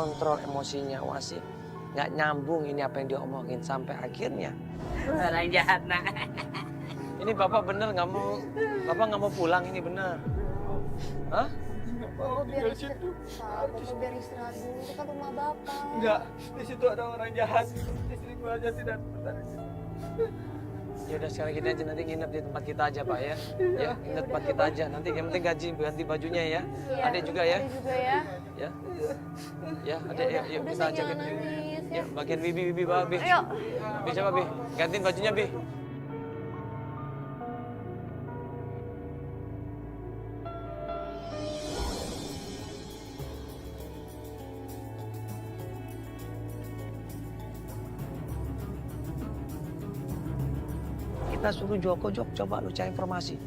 ngontrol emosinya Wasit. Nggak nyambung ini apa yang dia omongin sampai akhirnya. Orang jahat, nak. Ini bapak bener nggak mau, bapak nggak mau pulang ini bener. Hah? Bapak biar istirahat. Bapak biar istirahat dulu, itu kan rumah bapak. Enggak, di situ ada orang jahat. Istriku aja tidak betah di situ. Ya udah sekarang gini aja, nanti nginep di tempat kita aja Pak ya. Ya, nginep tempat kita aja. Nanti yang penting ganti bajunya ya. Adek juga ya. Adek juga ya. Ya. Ya, adek yuk Udah kita saya aja. jangan nangis ya. Ya, bagian Bibi bawa Bi. Ayo. Bi coba Bi, gantiin bajunya Bi. Kita suruh Joko, coba lu cari informasi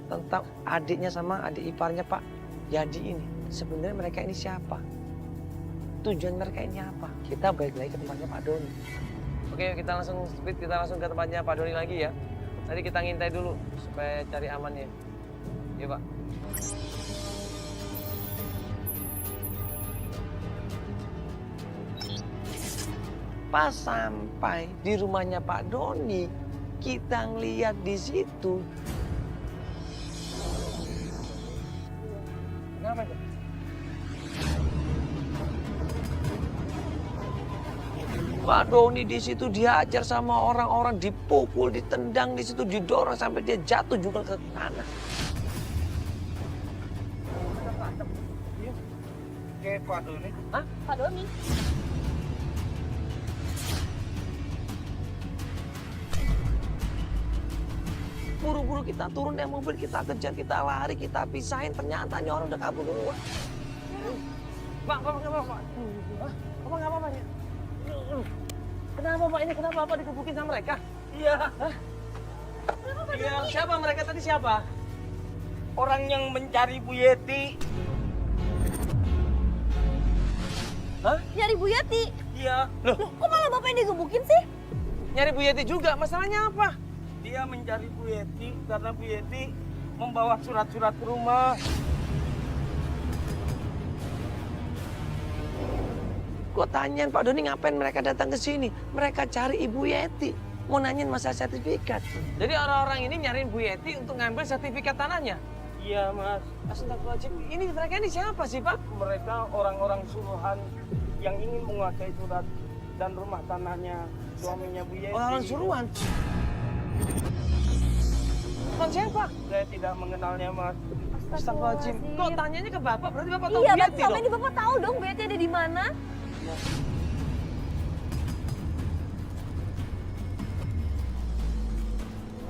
tentang adiknya sama adik iparnya Pak Yadi ini. Sebenarnya mereka ini siapa? Tujuan mereka ini apa? Kita balik lagi ke tempatnya Pak Doni. Oke, kita langsung speed, kita langsung ke tempatnya Pak Doni lagi ya. Nanti kita ngintai dulu supaya cari amannya. Iya Pak. Pas sampai di rumahnya Pak Doni, kita ngeliat di situ. Kenapa itu? Pak Doni di situ diajar sama orang-orang, dipukul, ditendang di situ, didorong sampai dia jatuh juga ke tanah. Kayak Pak Doni. Hah? Pak Doni. Buru-buru kita turun dari mobil, kita kejar, kita lari, kita pisahin. Ternyata ini orang udah kabur duluan. Pak, Bapak nggak apa-apa? Hah? Bapak nggak apa-apa ya? Kenapa Pak ini? Kenapa Bapak dikebukin sama mereka? Iya. Hah? Iya. Siapa mereka tadi siapa? Orang yang mencari Bu Yeti. Hah? Nyari Bu Yati. Iya. Loh, kok malah bapak yang digebukin sih? Nyari Bu Yeti juga. Masalahnya apa? Dia mencari Bu Yeti karena Bu Yeti membawa surat-surat ke rumah. Gue tanyain Pak Doni ngapain mereka datang ke sini? Mereka cari Ibu Yeti. Mau nanyain masalah sertifikat. Jadi orang-orang ini nyariin Bu Yeti untuk ngambil sertifikat tanahnya? Iya, Mas. Astagfirullahaladzim. Ini mereka ini siapa sih Pak? Mereka orang-orang suruhan yang ingin menguasai surat dan rumah tanahnya suaminya Bu Yeti. Orang suruhan? Bukan siapa? Saya tidak mengenalnya, Mas. Astagfirullahaladzim. Kok tanyanya ke Bapak? Berarti Bapak tahu Iya, Bu berarti Yeti selama dong? ini bapak tahu dong Bu Yati ada di mana?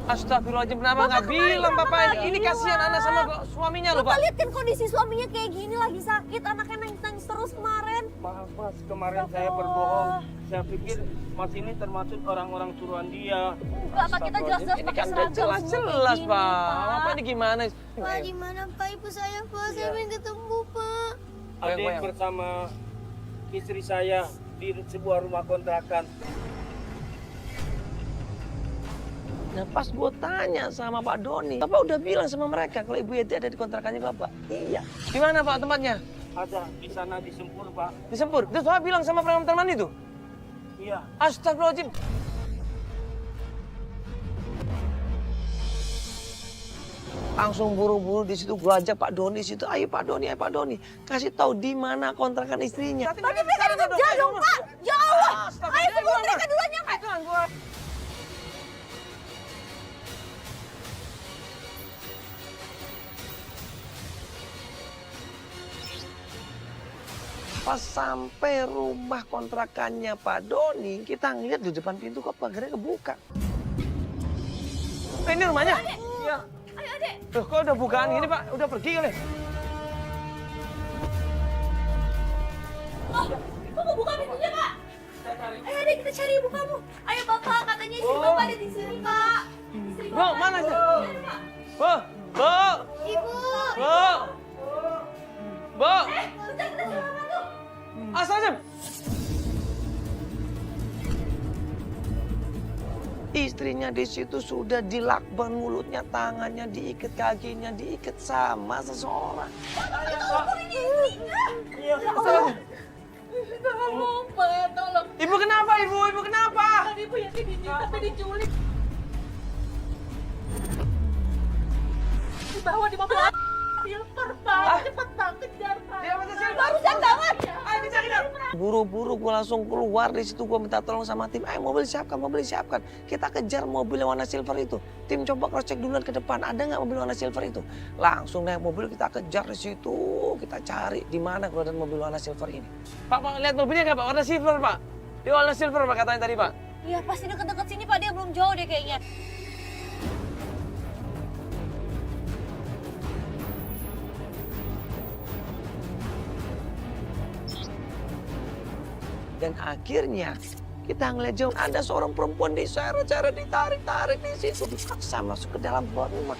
Astagfirullahaladzim, kenapa Bapak nggak kemarin bilang kenapa Bapak nggak ini kasihan bilang? anak sama suaminya loh Bapak Pak. lihat kan kondisi suaminya kayak gini, lagi sakit, anaknya nangis-nangis terus kemarin. Maaf, Mas. Kemarin saya berbohong. Saya pikir Mas ini termasuk orang-orang suruhan dia. Enggak, Pak, kita jelas-jelas Ini pakai kan udah seragam jelas-jelas semua Pak. kayak Apa gini, ini gimana? Pak, di mana Pak? Ibu saya, Pak. Saya pengen ketemu, Pak. Adik Goyang. bersama istri saya di sebuah rumah kontrakan. Nah pas gue tanya sama Pak Doni, Bapak udah bilang sama mereka kalau Ibu Yeti ada di kontrakannya Bapak. Iya. Di mana Pak tempatnya? Ada di sana di Sempur, Pak. Di Sempur. Terus Bapak bilang sama preman teman itu? Iya. Astagfirullahaladzim. Langsung buru-buru di situ gue ajak Pak Doni di situ. Ayo Pak Doni, kasih tahu di mana kontrakan istrinya. Tapi mereka dikejar dong, Pak. Ya Allah. Ayo semua mereka duluan nyampe. Pas sampai rumah kontrakannya Pak Doni, kita ngeliat di depan pintu kok pagarnya kebuka. Ini rumahnya? Iya. Ayo, Adek. Loh, kok udah bukaan gini Pak? Udah pergi kali? Oh, kok mau buka pintunya, Pak? Ayo, Adek, kita cari ibu kamu. Ayo, Bapak, katanya istri Bapak ada di sini, Pak. Istri Bu, Bapak mana ada sih? di sini, Pak. Bu, Bu, Ibu. Bu, Bu, Bentar, kita sama dulu. Astagfirullahaladzim. Istrinya di situ sudah dilakban mulutnya, tangannya diikat, kakinya diikat sama seseorang. Iya. Tolong, Pak, tolong. Ibu kenapa, Ibu? Ibu kenapa? Tadi Ibu Yati diculik. Dibawa di mobil silver, Pak. Cepet, Pak, kejar, Pak. Barusan banget. Ayo dicari. Buru-buru gue langsung keluar di situ, gue minta tolong sama tim. Ayo mobil siapkan. Kita kejar mobil yang warna silver itu. Tim coba cross check duluan ke depan, ada nggak mobil warna silver itu? Langsung naik mobil kita kejar di situ, kita cari di mana keluaran mobil warna silver ini. Pak, lihat mobilnya nggak Pak? Warna silver Pak. Dia warna silver Pak katanya tadi Pak. Iya, pasti deket-deket sini, Pak. Dia belum jauh deh kayaknya. Dan akhirnya kita ngeliat jauh ada seorang perempuan diseret-seret, ditarik-tarik di situ, dipaksa masuk ke dalam rumah.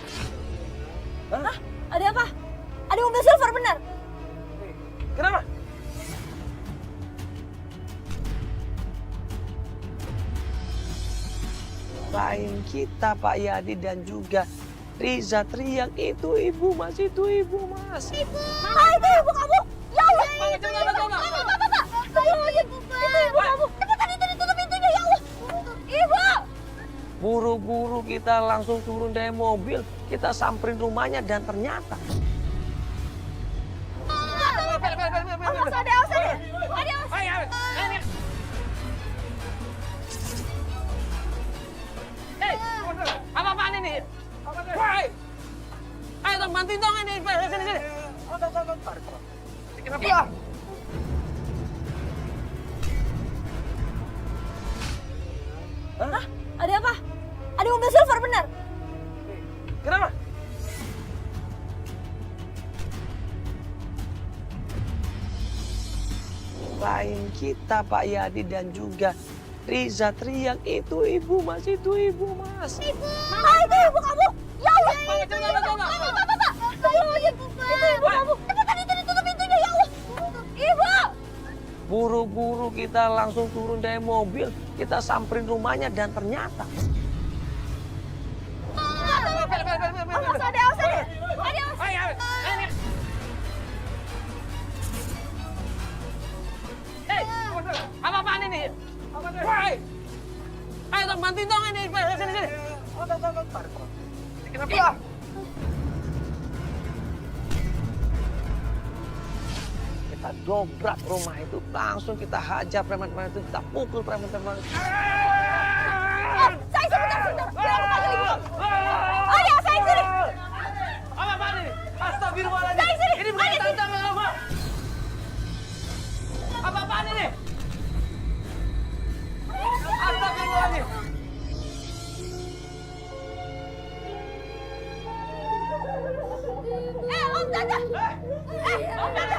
Hah? Ada apa? Ada mobil silver, benar? Kenapa? Selain kita Pak Yadi dan juga Riza teriak, itu ibu mas, itu ibu mas. Ibu! Ah, itu ibu kamu! Ya Allah! Itu ibu kamu! Itu ibu kamu! Cepetan itu ditutup pintunya, ya Allah! Ibu! Buru-buru kita langsung turun dari mobil, kita samperin rumahnya dan ternyata Awas, ada Elsa deh! Ada Elsa! apa-apaan ini? Woi! Ayo dong, bantuin dong ini. Sini. Kenapa? Hah? Ada apa? Ada mobil silver, benar? Kenapa? Selain kita Pak Yadi dan juga Riza teriak, itu ibu mas, itu ibu mas. Ibu! Ah, itu ibu kamu! Ya Allah! Itu ibu kamu! Itu ibu kamu! Cepetan itu ditutup pintunya, ya Allah! Ibu! Buru-buru kita langsung turun dari mobil, kita samperin rumahnya dan ternyata Awas, ada Elsa deh! Ada Elsa! apa-apaan ini? Woi! Ayo dong, bantuin dong ini. Sini. Kenapa? Kita dobrak rumah itu, langsung kita hajar preman-preman itu, kita pukul preman-preman itu. Saya sebentar! Jangan panggil ibu! Ada Elsa yang sini! Apa-apaan ini? Astagfirullahaladzim. Saya sini! Ini bukan tantang apa? Apa-apaan ini? Astagfirullahaladzim. Om Tata! Om Tata!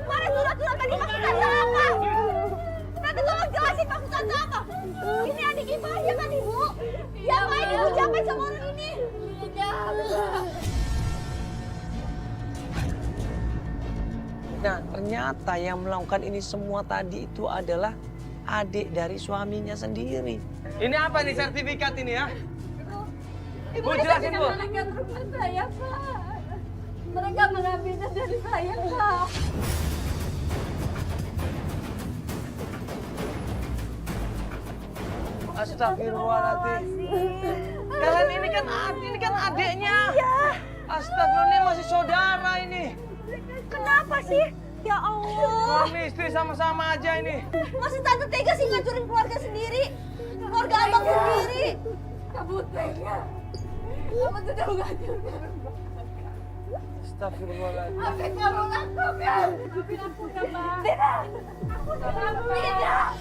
Mana surat-surat tadi maksud Tata apa? Tata tolong jelasin maksud Tata apa? Ini adik Ibu aja kan Ibu? Ya main Ibu diapain sama orang ini? Nah, ternyata yang melakukan ini semua tadi itu adalah adik dari suaminya sendiri. Ini apa nih sertifikat ini ya? Ibu jelasin, Bu. Mereka rumah saya, Pak. Mereka mengambilnya dari saya, Pak. Astagfirullahaladzim. Kalian ini kan adiknya. Iya. Astagfirullah, ini masih saudara ini. Kenapa sih? Ya Allah. Suami istri sama-sama aja ini. Masih tante tega sih ngancurin keluarga sendiri. Keluarga abang sendiri. Kamu tega. Kamu sudah menghancurkan. Astagfirullahaladzim. Apa yang kamu lakukan? Maafin aku, Kak. Tidak. Aku tidak.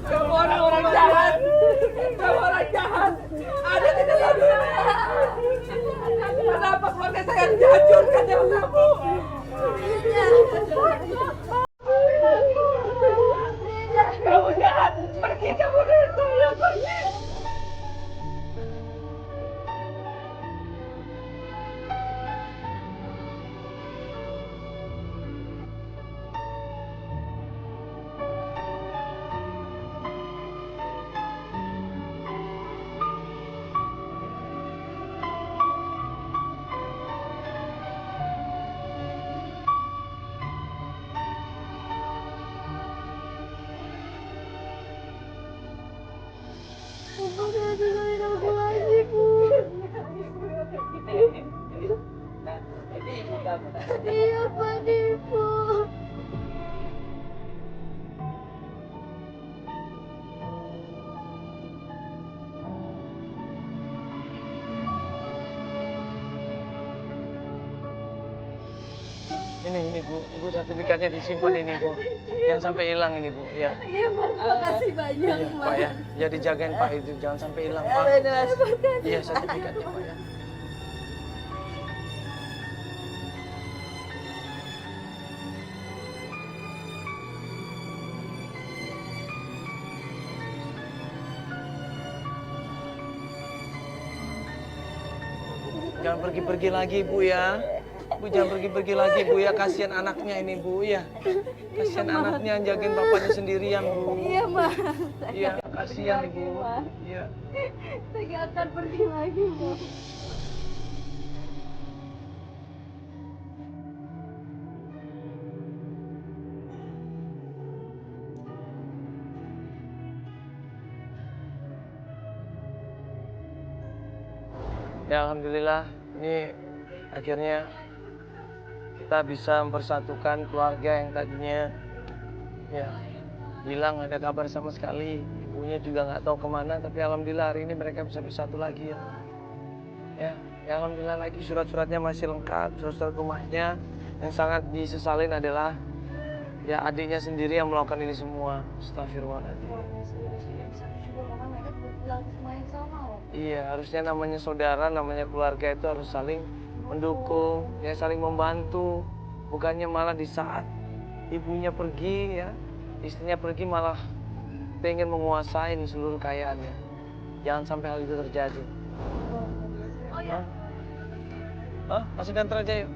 Kamu orang jahat. Kamu orang jahat. Ada tidak lagi. Kenapa keluarga saya dihancurkan ya kamu? Kamu jahat. Pergi kamu dari saya. Pergi. Iya, Pak Ibu. Ini Bu, Ibu sertifikatnya disimpan ini Bu. Jangan sampai hilang ini Bu, ya. Iya, Mas. Makasih banyak, Iya, Mas. Pak ya. Ya dijagain Pak itu, jangan sampai hilang Pak. Iya sertifikatnya Pak ya. Jangan pergi-pergi lagi Bu ya. Bu jangan pergi-pergi lagi Bu ya, kasihan anaknya ini Bu ya. Kasihan anaknya jagain bapaknya sendirian Bu. Iya, Mas. Iya, kasihan Ibu. Iya. Saya nggak akan pergi lagi, Mas. Ya alhamdulillah ini akhirnya kita bisa mempersatukan keluarga yang tadinya ya hilang ada kabar sama sekali, ibunya juga nggak tahu kemana, tapi alhamdulillah hari ini mereka bisa bersatu lagi ya. Ya alhamdulillah lagi surat-suratnya masih lengkap, surat-surat rumahnya. Yang sangat disesalin adalah ya adiknya sendiri yang melakukan ini semua. Astagfirullahaladzim. Iya, harusnya namanya saudara, namanya keluarga itu harus saling mendukung, ya saling membantu. Bukannya malah di saat ibunya pergi ya, istrinya pergi malah pengen menguasai seluruh kekayaannya. Jangan sampai hal itu terjadi. Oh ya. Hah? Masih diantar aja yuk.